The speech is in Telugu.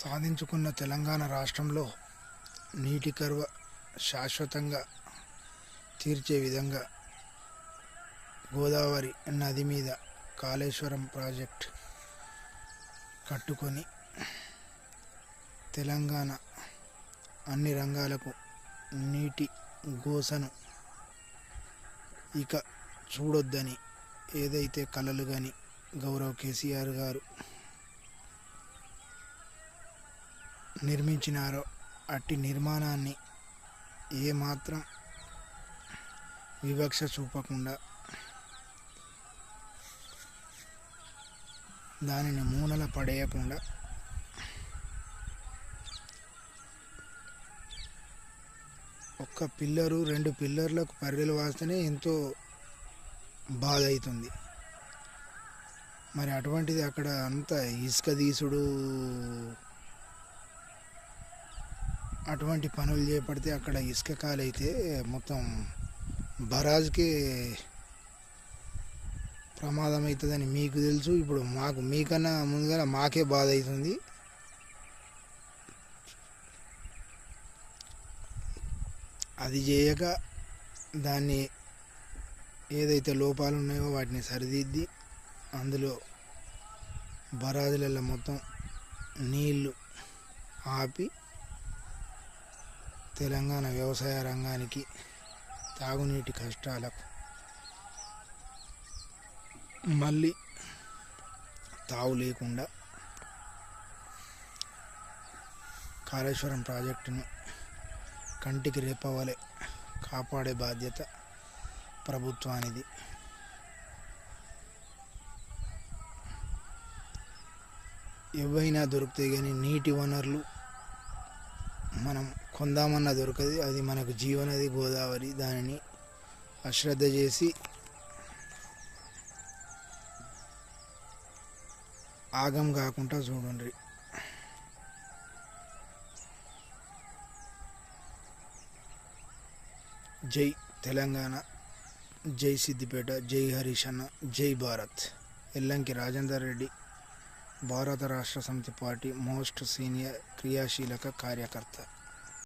సాధించుకున్న తెలంగాణ రాష్ట్రంలో నీటి కరువు శాశ్వతంగా తీర్చే విధంగా గోదావరి నది మీద కాళేశ్వరం ప్రాజెక్ట్ కట్టుకొని తెలంగాణ అన్ని రంగాలకు నీటి గోసను ఇక చూడొద్దని ఏదైతే కలలు కానీ గౌరవ్ కేసీఆర్ గారు నిర్మించినారో అట్టి నిర్మాణాన్ని ఏమాత్రం వివక్ష చూపకుండా దానిని మూలన పడేయకుండా ఒక్క పిల్లరు 2 పిల్లర్లకు పర్రెలు వాస్తేనే ఎంతో బాధ అవుతుంది. మరి అటువంటిది అక్కడ అంత ఇసుక తీసుడు అటువంటి పనులు చేపడితే అక్కడ ఇసుక కాలైతే మొత్తం బరాజ్కే ప్రమాదం అవుతుందని మీకు తెలుసు. ఇప్పుడు మీకన్నా ముందుగా మాకే బాధ అవుతుంది. అది చేయక దాన్ని ఏదైతే లోపాలు ఉన్నాయో వాటిని సరిదిద్ది అందులో బరాజులలో మొత్తం నీళ్లు ఆపి తెలంగాణ వ్యవసాయ రంగానికి తాగునీటి కష్టాలకు మళ్ళీ తావు లేకుండా కాళేశ్వరం ప్రాజెక్టును కంటికి రెప్పవలె కాపాడే బాధ్యత ప్రభుత్వానిది. ఎవైనా దొరుకుతాయి కానీ నీటి వనరులు మనం కొందామన్నా దొరకదు. అది మనకు జీవనది గోదావరి. దానిని అశ్రద్ధ చేసి ఆగం కాకుండా చూడండి. జై తెలంగాణ, జై సిద్దిపేట, జై హరీష్ అన్న, జై భారత్. ఎల్లంకి రాజేందర్ రెడ్డి, భారత రాష్ట్ర సమితి పార్టీ మోస్ట్ సీనియర్ క్రియాశీలక కార్యకర్త.